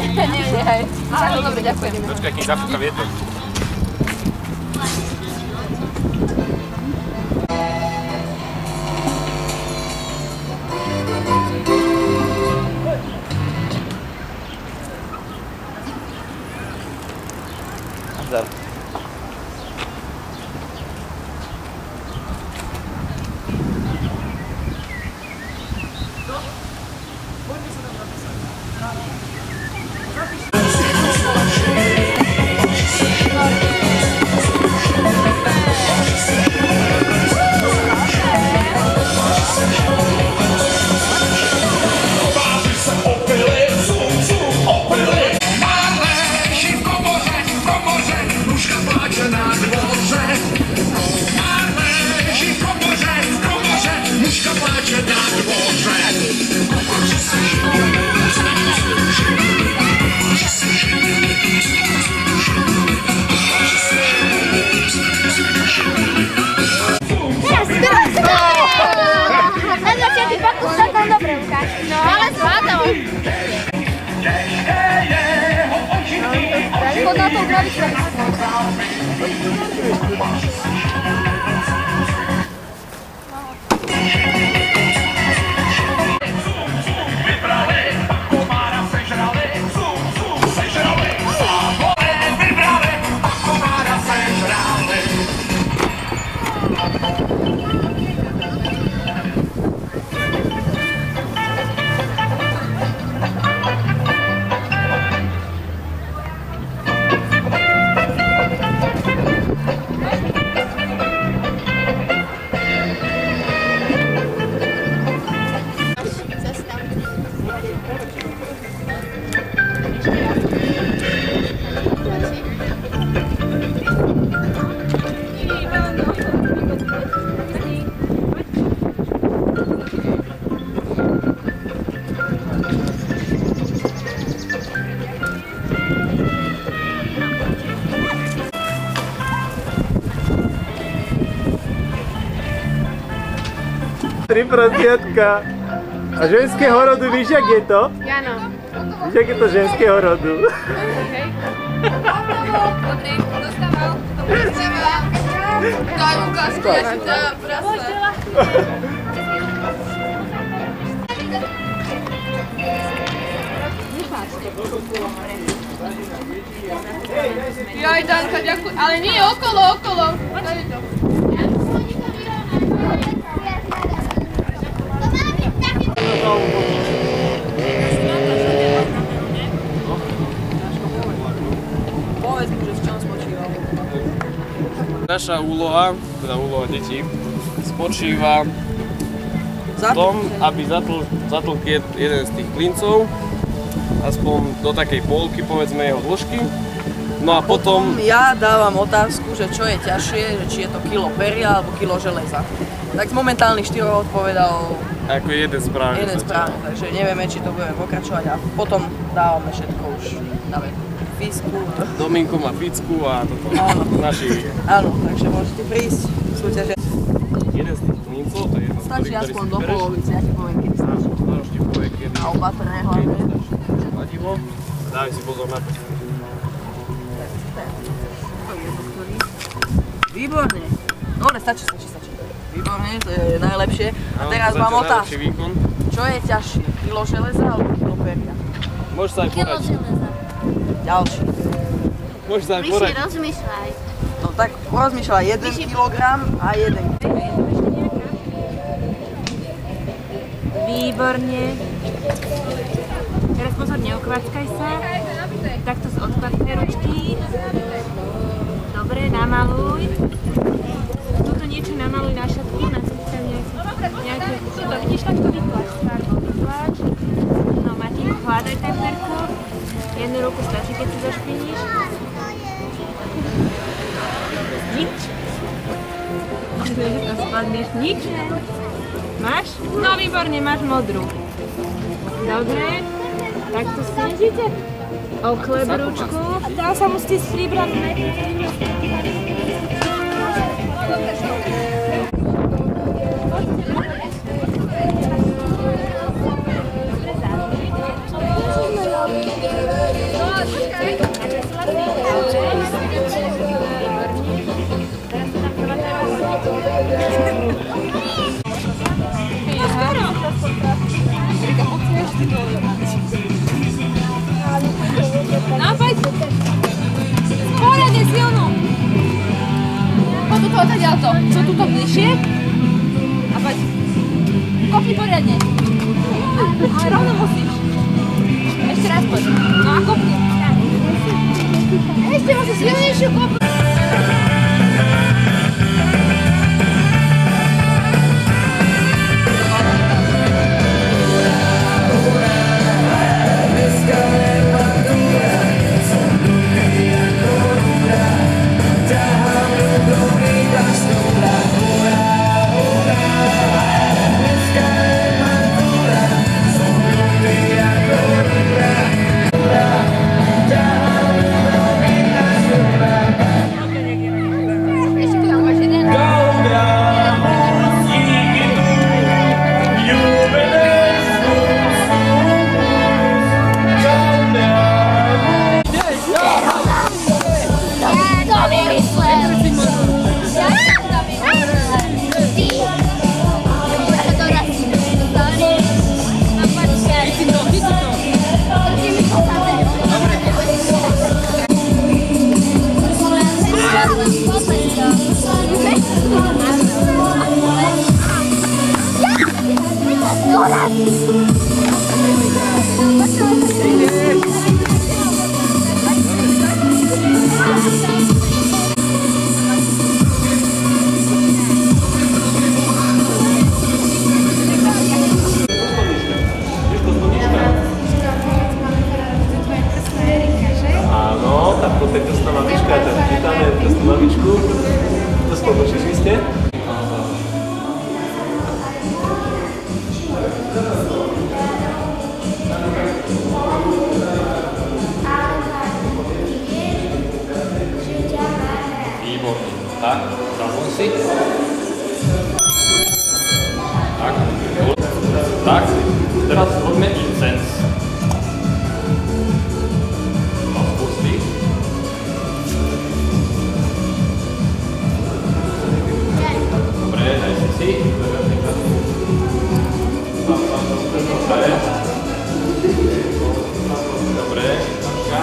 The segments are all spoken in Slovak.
Nie, hej. Dobre, ďakujem. Počkaj, kým zafúka vietor. Zdar. Na to upraviť sa. Tri prasiatka. A ženského rodu, víš, jak je to? Áno. Víš, jak je to ženského rodu? Dobrý, dostával. Daj ukázku, ja si tá prasa. Jaj, Danka, ďakujem. Ale nie, okolo. Daj to. Povedz mi, že v čom spočíva. Naša úloha, teda úloha detí, spočíva v tom, aby zatlk jeden z tých klincov, aspoň do takej polky, povedzme, jeho dĺžky. No a potom... Ja dávam otázku, že čo je ťažšie, že či je to kilo peria alebo kilo železa. Tak z momentálnych 4 odpovedal ako jeden správny. Takže nevieme, či to budeme pokračovať a potom dávame všetko už. Dáme fisku. Dominko má ficku a toto naši... Áno, takže môžete prísť, súťaže. Jeden z tých klincov, to je jeden z Stačí aspoň do polovice, ja ti poviem, kedy stačí. Áno, ti povie, kedy. A opatrné hlavne. Kladivo. Dávaj si pozor na prst. Výborne. Dobre, stačí. Výborne, to je najlepšie. A teraz mám otázku. Čo je ťažšie? Kilo železa alebo kilo peria? Môžeš sa aj poradiť. Kilo železa. Ďalší. Môžeš sa aj Vyššie poradiť. rozmýšľaj. No tak rozmýšľaj, 1 kg a 1 kg. Výborne. Teraz pozor, neokvackaj sa. Takto odkvackaj ručky. Dobre, namaluj. Tuto niečo namaluj na šatku, na to tam nejaké... Tuto, vidíš, takto vytlač. Vytlač. No, Matýko, hľadaj temperku. Jednu ruku stačí, keď si zašpiníš. Nič. Spadneš nič. Máš? No, výborne, máš modrú. Dobre. Takto snežíte. Oklep ručku. A teraz sa musíte stribrať. Dobre, toto. Čo tuto bližšie? A poď. Kopni poriadne. Ale rovno musíš. Ešte raz poď. No a kopni. Ešte musíš silnejšiu kopni. Tak, zazvon si. Tak, tak, teraz robíme incens. No, spustí. Dobre, daj si. Dobre. Dobre, tačka.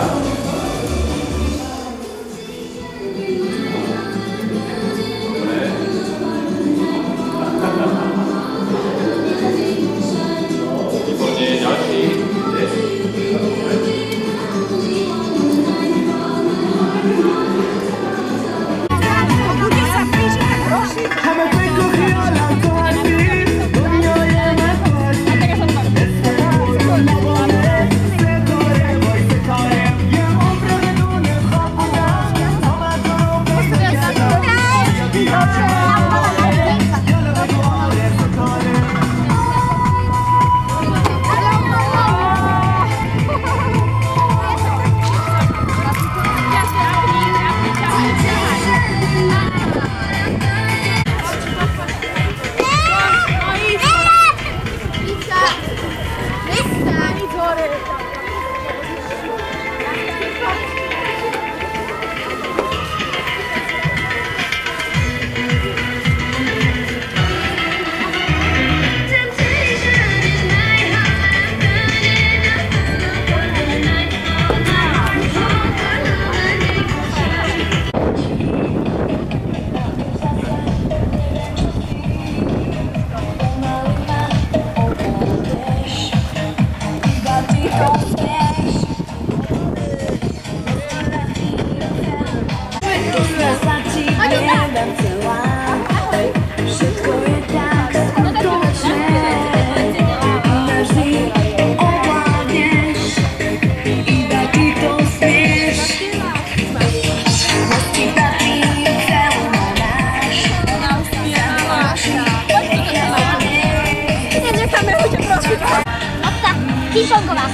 Ping-pongová.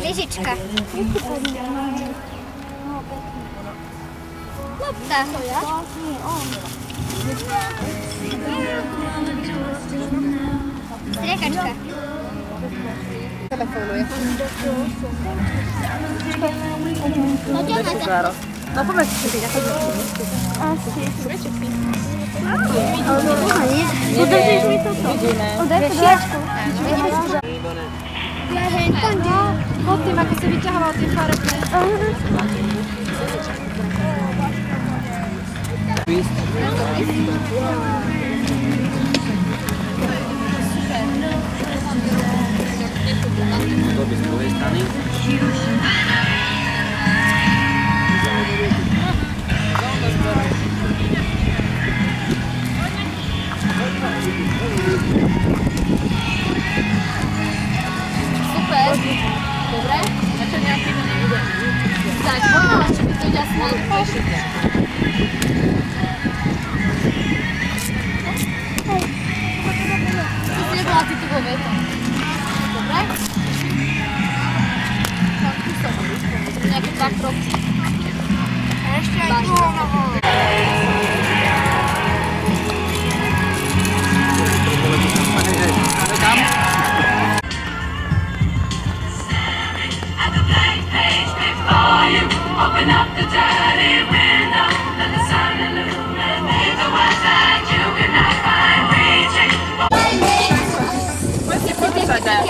Lyžička. Lopta. Striekačka. Telefonuje. Poďme sa. No poďme si šetriť, ako sme si. Asi. Udržíš mi toto? Udaj to dlačku. Pod tým, ako si vyťahoval tie farebné. To z druhej strany. Super. Dobre? A čo nejaký to nebude? Tak, poďme, čo by to ide asi najlepšie. Ty si nebola ty tebou vetom. Dobre? Tak, tu som. To nejaké 2 kroky. A ešte aj druhou nohou. Open up the dirty window, let the sun illuminate the ones that you cannot find reaching. Poďte sa dať.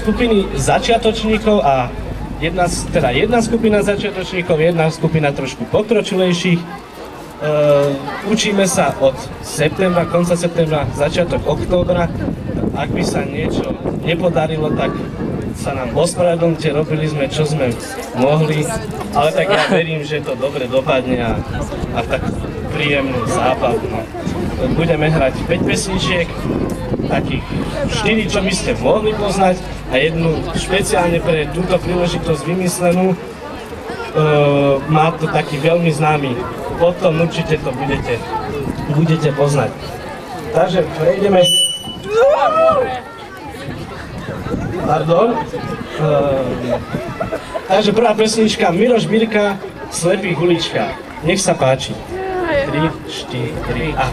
skupiny začiatočníkov a jedna skupina začiatočníkov, jedna skupina trošku pokročilejších. Učíme sa od septembra, konca septembra, začiatok októbra. Ak by sa niečo nepodarilo, tak sa nám ospravedlňte, robili sme, čo sme mohli, ale tak ja verím, že to dobre dopadne a tak príjemnú zábavu. No. Budeme hrať 5 pesničiek, takých 4, čo by ste mohli poznať a jednu špeciálne pre túto príležitosť vymyslenú. Má to taký veľmi známy, potom určite to budete poznať. Takže prejdeme. Pardon. Takže prvá pesnička Miroš Birka, Slepých uličkách. Nech sa páči. 3, 4 a...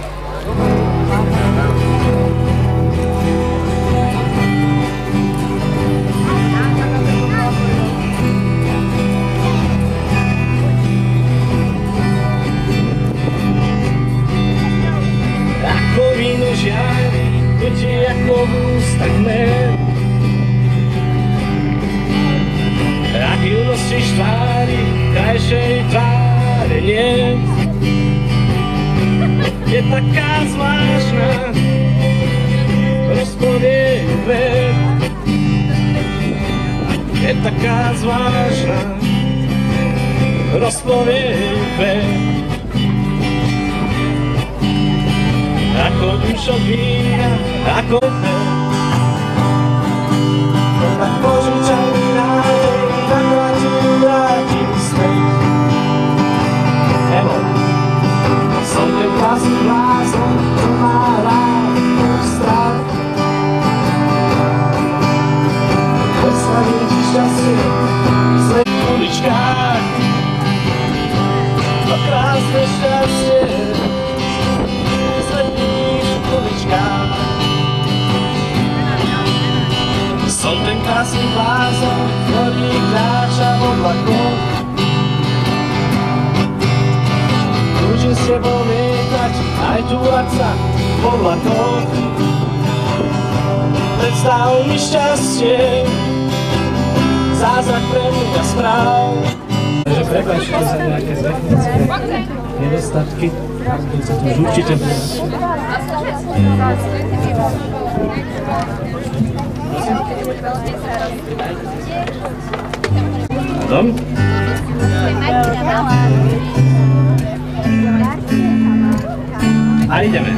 Rakovinu žiari, chutí ako ústak med. Ak ju nosíš tvári, krajšej tváre nie. Je taká zvláštna, rozpovie ver. Je taká zvláštna, rozpovie ver. Ako dušok vína, ako ver. Tak požičaj mi nádej, vrátim späť. Evo, som ten krásny blázon, čo má rád strach. Predstavím ti šťastie v slepých uličkách. To krásne šťastie v slepých uličkách. Som ten krásny blázon, ktorý kráča v oblakoch. Túžim s tebou lietať, aj túlať sa v oblakoch. Predstav mi šťastie, zázrak pre mňa správ. Takže prepáčte za nejaké technické nedostatky. To už určite Pardon? A ideme.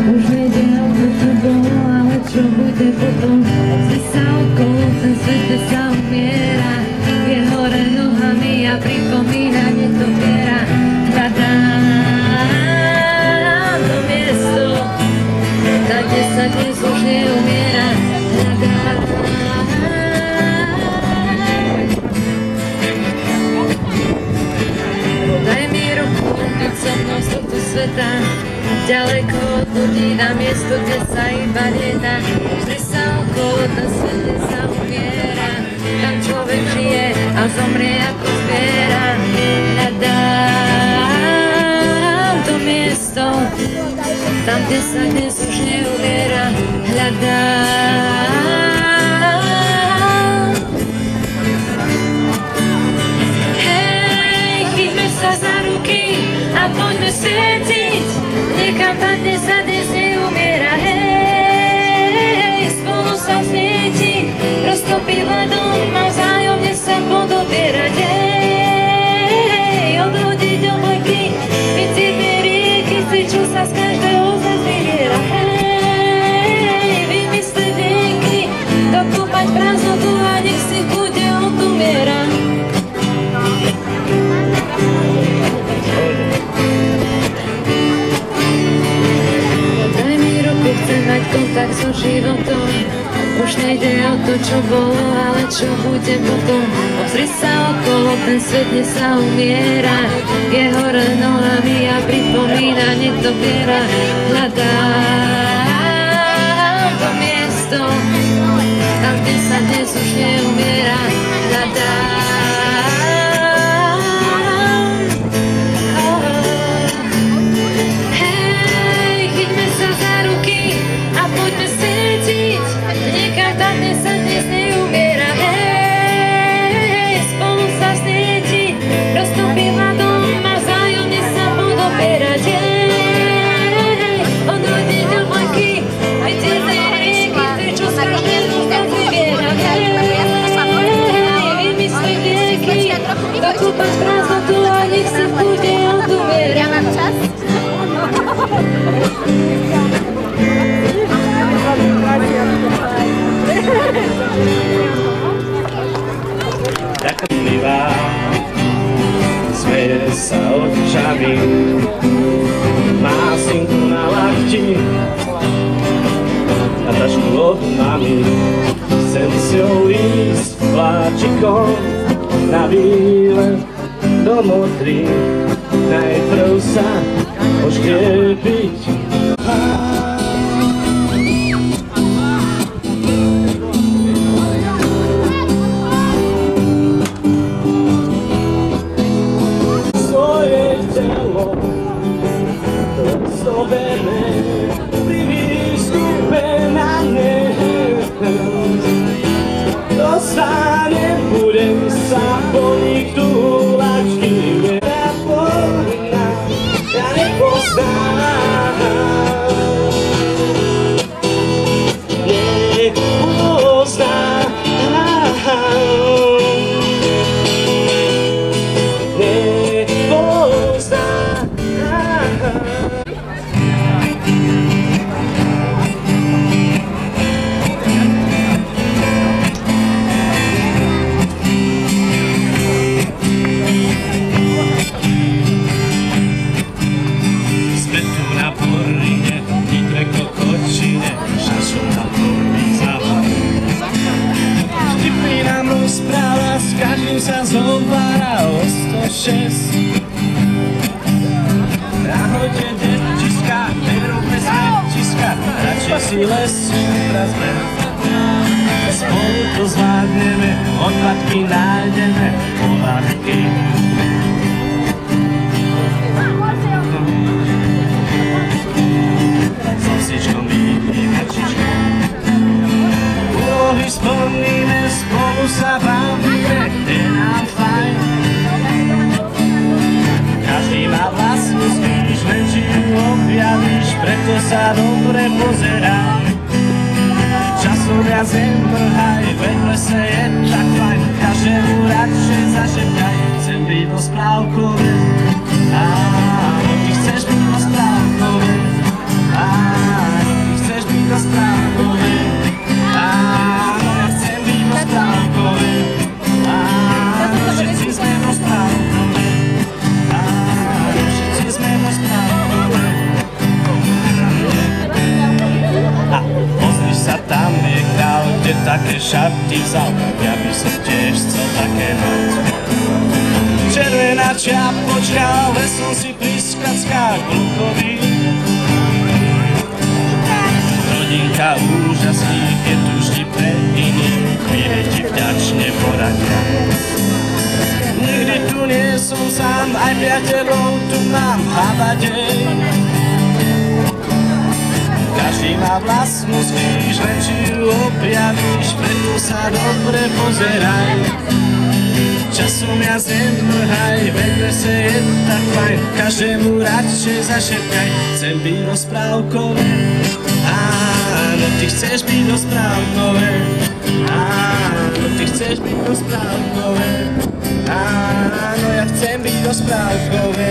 Už nejde o to, čo bolo, ale čo bude potom. Obzri sa okolo, ten svet sa umiera. Je hore nohami a pripomína netopiera. Hľadám to miesto, tam, kde sa dnes už neumiera. Hľadám. Daj mi ruku, byť so mnou z tohto sveta. Ďaleko od ľudí na miesto, kde sa iba nedá. Vždy sa okolo, ten svet, kde sa umiera. Tam človek žije a zomrie ako zviera. Hľadám to miesto, tam, kde sa dnes už neumiera. Hľadám. Hej, chyťme sa za ruky a poďme svietiť. Niekam tam, kde sa dnes neumiera. Hej, spolu sa svieti, roztopí ledom a vzájomne sa podobierať. Hej, odhodiť obleky, vycítiť rieky, si čo sa z každého z nás vyviera. Hej, vymysliť rieky, dokúpať prázdnotu a nech si bude odumiera. Chcem mať kontakt so životom. Už nejde o to, čo bolo, ale čo bude potom. Obzri sa okolo, ten svet dnes sa umiera. Je hore nohami a pripomína netopiera. Hľadám to miesto, tam, kde sa dnes už neumiera. Hľadám. Šúpať prázdnotu a nech sa v kúde odumiera. Ja mám čas. Ďakujem smeje sa očami, má synku na lakti a tašku od mami. Chcem s ňou ísť vláčikom na výlet do Modry. Najprv sa poškiepiť. Svoje telo zdobené pri výstupe na neho. Dostane, budem sa po nich túlačky merať poľna, ja nepoznám. Nepoznám. Sa zovára o 106. Ahojte, detička, nerobme smetiska, radšej si les uprazme. Spolu to zvládneme, odpadky nájdeme, pohádky. S osičkom výjimečka. Úlohy splníme, spolu sa bavíme, je nám fajn. Každý má vlastnú spíš, len či ju objavíš, preto sa dobre pozeraj. Časom viac nemrhaj, veď v lese je tak fajn, každému radšej zašeptaj. Chcem byť rozprávkové, áno, ty chceš byť rozprávkové, áno, ty chceš byť rozprávkové. Áno, ja chcem byť rozprávkové, áno, všetci sme rozprávkové, áno, všetci sme rozprávkové. A pozri sa, tam je král, kde také šaty vzal, ja by som tiež chcel také mať. Červená čiapočka, lesom si priskackal klukový. Rodinka úžasných je tu vždy pre iných, chvíle ti vďačne poradia. Nikdy tu nie som sám, aj priateľov tu mám havadej. Každý má vlastnú spíš, len či ju objavíš, preto sa dobre pozeraj. Časom ja nemrhaj, veď v lese je tak fajn, každému radšej zašepkaj. Chcem byť rozprávkové, áno, ty chceš byť rozprávkové, áno, ty chceš byť rozprávkové, áno, ja chcem byť rozprávkové,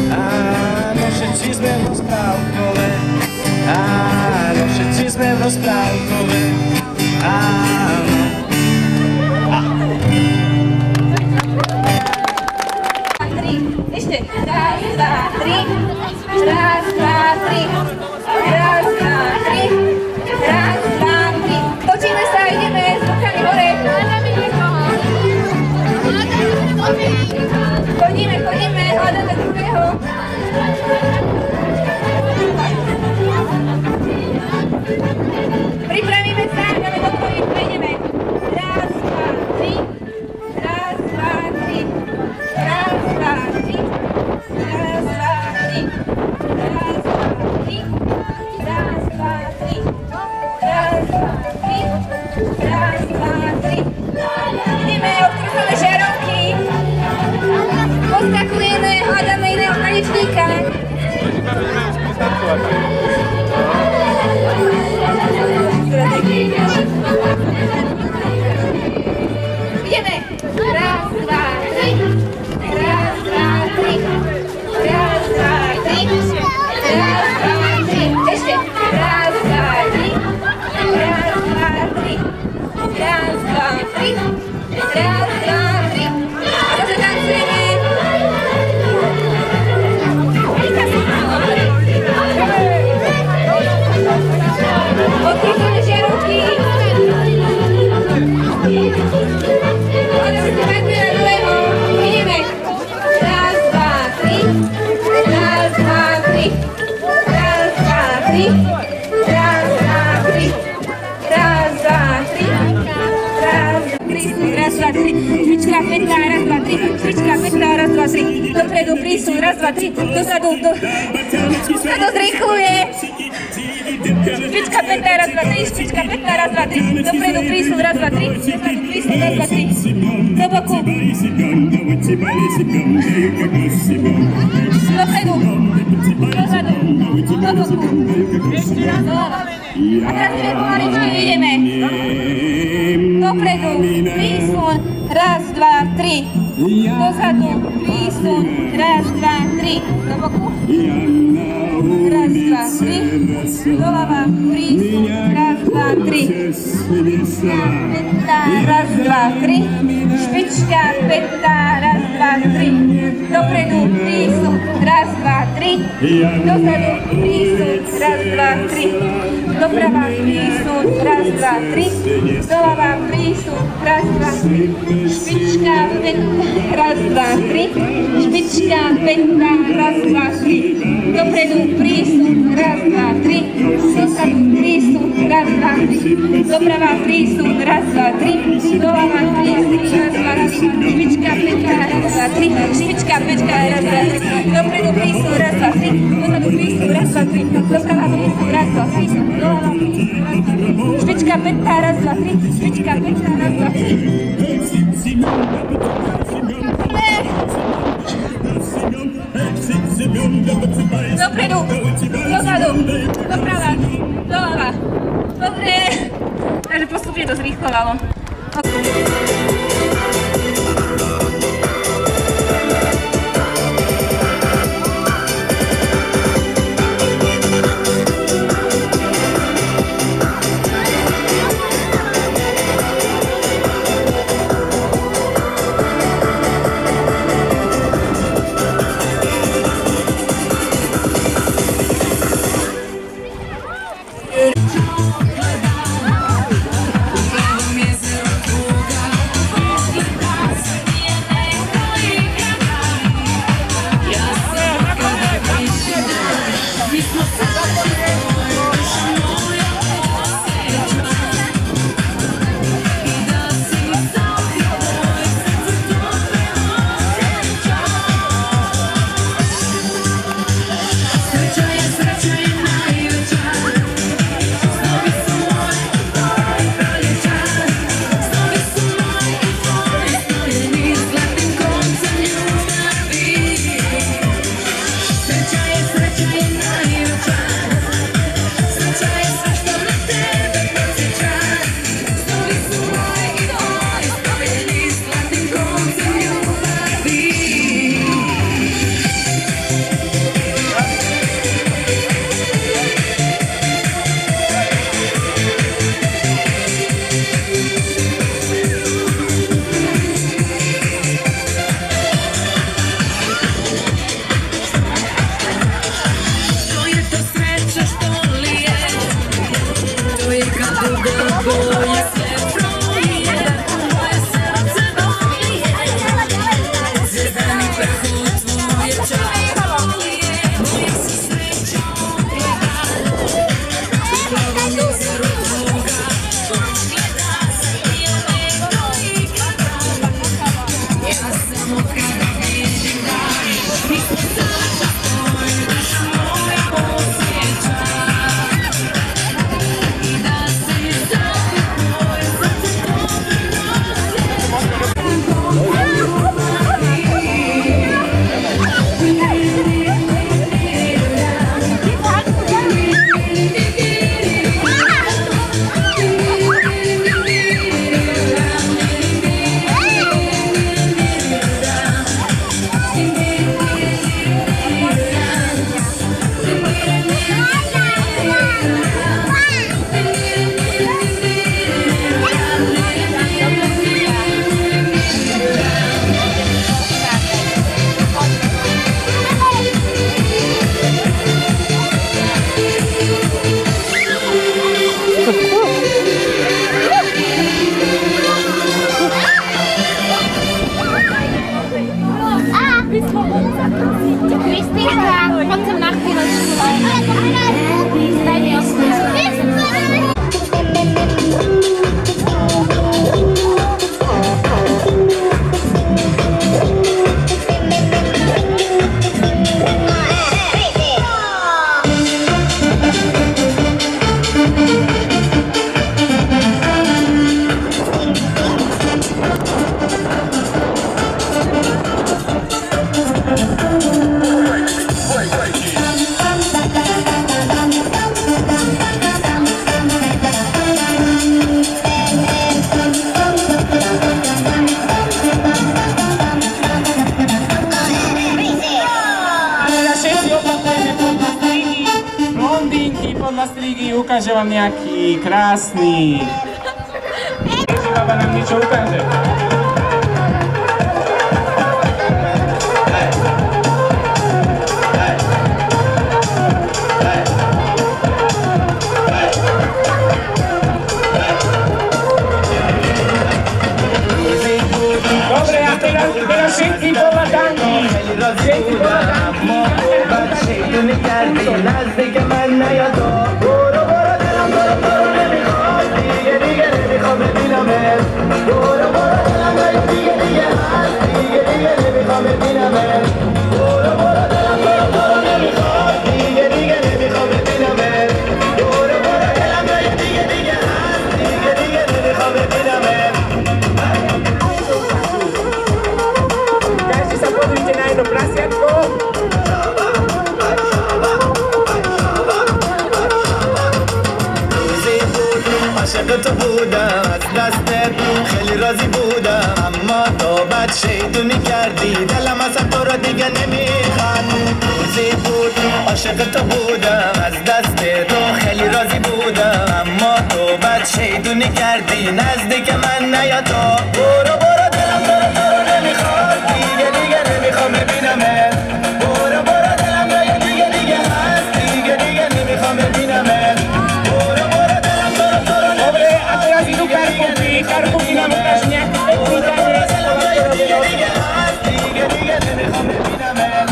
áno, všetci sme rozprávkové, áno, všetci sme rozprávkové, áno. Ešte, raz, dva, tri, raz, dva, tri, raz, dva, tri, raz, dva, tri. Točíme sa, ideme s rukami hore. Chodíme, hľadáme druhého. Pripravíme sa, dáme do tvojich, prejdeme. Raz, dva, tri, raz, dva, tri, raz, dva, tri. Raz, dva, tri, raz, dva, tri, raz, dva, tri, raz, dva, tri, raz, dva, tri. Ideme, odkrúcame žarovky, poskakujeme, hľadáme iného tanečníka. Ideme, raz, dva, tri, dva, tri. Špička, peta, raz, dva, tri. Špička, peta, raz, dva, tri. Dopredu prísun, raz, dva, tri. Dozadu, sa to zrýchluje. Špička, peta, raz, dva, tri. Špička, peta, raz, dva, tri. Dopredu prísun, raz, dva, tri. Dozadu prísun, raz, dva, tri. Do boku. Dopredu. Dozadu. Do boku. A teraz ideme pomaličky, ideme. Dopredu, prísun, raz, dva, tri. Dozadu, prísun, raz, dva, tri. Do boku. Raz, dva, tri. Doľava, prísun, raz, dva, tri. Peta, raz, dva, tri. Špička, peta, raz, dva, tri. Dopredu, prísun, raz, dva, tri. Dozadu, prísun, raz, dva, tri. Doprava, prísun, raz, dva, tri. Doľava, prísun, raz, dva, tri. Špička, peta, raz, dva, tri. Špička, peta, raz, dva, tri. Dopredu, prísun, raz, dva, tri. Dozadu, prísun, raz, dva, tri. Doprava, prísun, raz, dva, tri. Doľava, prísun, raz, dva, tri. Špička, peta, raz, dva, tri. Špička, peta, raz, dva, tri. Dopredu, prísun, raz, dva, tri. Dozadu, prísun, raz, dva, tri. Doprava, prísun, raz, dva, tri. Doľava, prísun, raz, dva, tri. Špička, peta, raz, dva, tri. Špička, peta, raz, dva, tri. Dopredu, dozadu, doprava, doľava. Dobre. Takže postupne to zrýchlovalo. ukáže vám nejaký krásny... Baba nám niečo ukáže. Dobre, a teraz všetci povadanky. Všetci povadanky. Každý sa pozrite na jedno prasiatko. عاشقت بودم از دستت خیلی راضی بودم اما تو بد شیطونی کردی دلم اصلا تو رو دیگه نمیخواد روزی بود عاشقت بودم از دست تو خیلی راضی بودم اما تو بد شیطونی کردی نزدیک من نیا تو برو برو دلم تو رو نمیخواد دیگه نمیخوام ببینمت برو برو دلم دیگه هست دیگه نمیخوام ببینمت Idú Karpúky nám ukážu nejaký pekný tanec.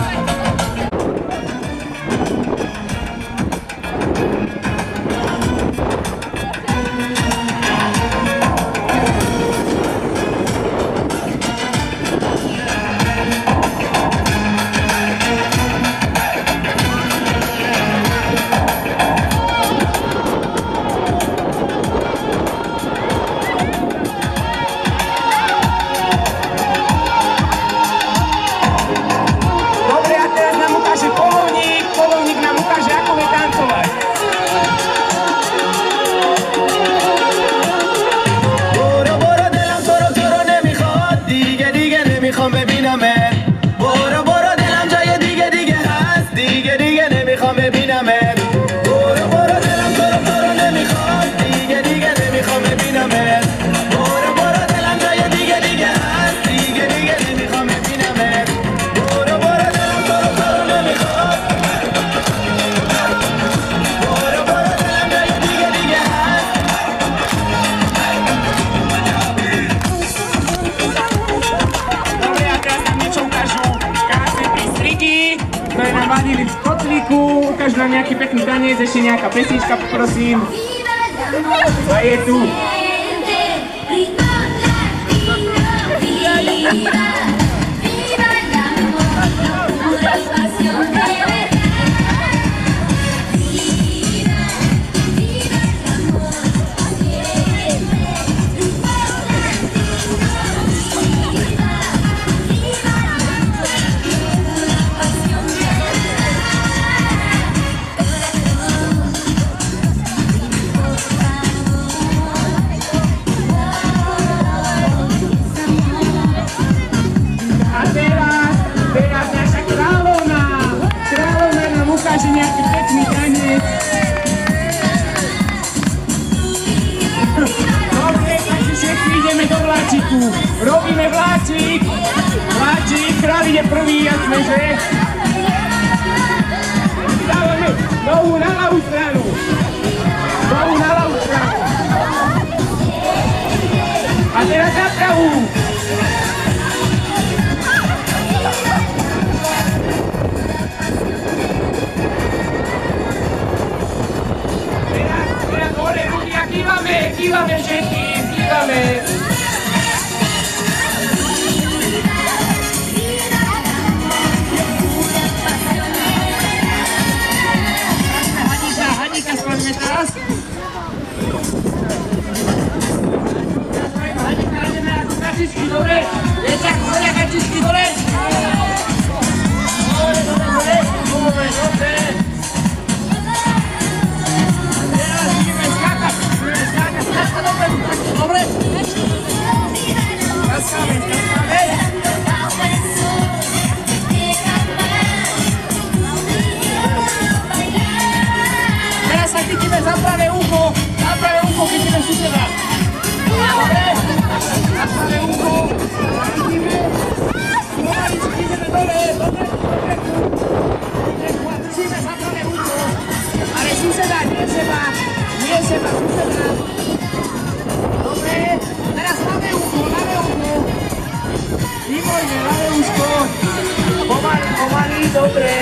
Polovník nám ukáže, ako je tancovať. برو برو دلم تو رو نمیخواد دیگه نمیخوام ببینمت برو برو دلم جای دیگه هست دیگه نمیخوام ببینمت برو برو دلم تو رو نمیخواد دیگه نمیخوام ببینمت برو برو دلم جای دیگه هست دیگه نمیخوام ببینمت برو برو دلم تو رو نمیخواد ktoré nám vadili v koclíku, ukážu nám nejaký pekný tanec, ešte nejaká pesnička, poprosím. A je tu. Nejaký pekný tanec. Dobre, takže všetci ideme do vláčiku. Robíme vláčik. Vláčik, král ide prvý, jak sme, že? Dávame nohu na ľavú stranu. Nohu na ľavú stranu. A teraz na pravú. Kývame všetky, kývame. Haníka spravíme teraz. Haníka ideme ako kačičky, dobre? Viete, ako chodia kačičky, dobre? Dobre. Dobre? Skakame. Teraz sa chytíme za pravé ucho. Úzko. Pomaly, dobre.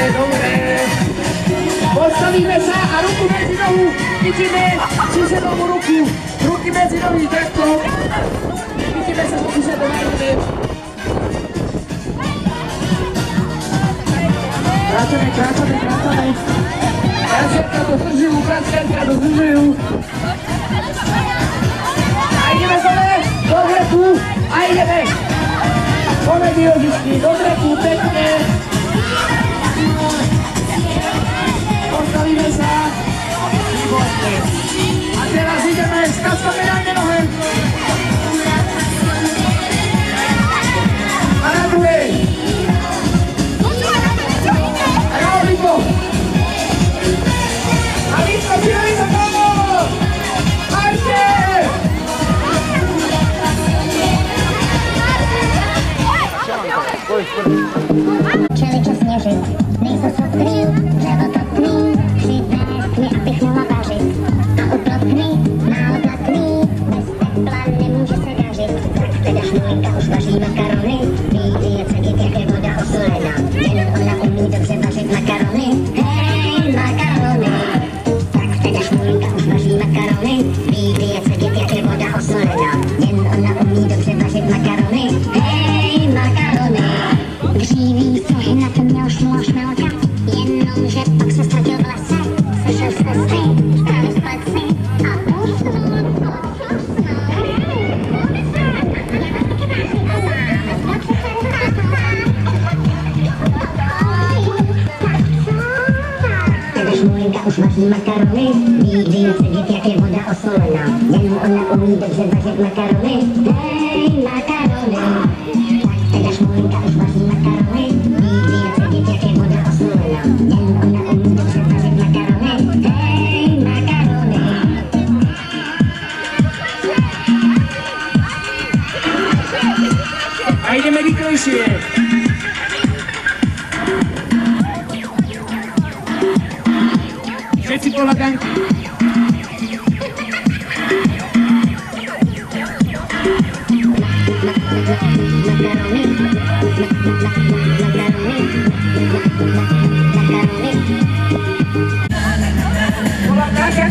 Postavíme sa a ruku medzi nohu. Chytíme susedovú ruku. Ruky medzi nohy, takto. Chytíme sa so susedom najmä. Kráčame. Bračetka dodržujú. A ideme dole, do breku, a ideme. Pomedzi ožičky, do breku, pekne. Postavíme sa. Výborne. A teraz ideme, skackáme na nohe. A na druhej. A na obliku. A vícko, přidali sa tomu. Majte! Čeličo sněžit, nejsou sladký, dřevo topný, přivést mě, abych mohla vařit. A uplotný, málo platný, bez tepla nemůže se dařit. Tak teda šmulinka už vaří makarony, ví je cegit, jak je voda osolená. Jen ona umí dobře vařit makarony, hej, makarony. Tak teda šmulinka už vaří makarony, ví je cegit, jak je voda osolená. Jen ona umí dobře vařit makarony, hej, makarony. Dříví se na to měl šmelka, jenomže pak se ztratil v lese. Slyšel jste si, stále v pleci a usnul. Teda šmulinka už vaří makarony, ví cegit, jak je voda osolená. Jen ona umí dobře vařit makarony, hej, makarony. Teda šmulinka už vaří makarony, ví cegit, jak je voda osolená. Jen ona umí dobře vařit makarony, hej, makarony. A ideme rychlejšie. Všetci pohľadanky. Pohľadanky,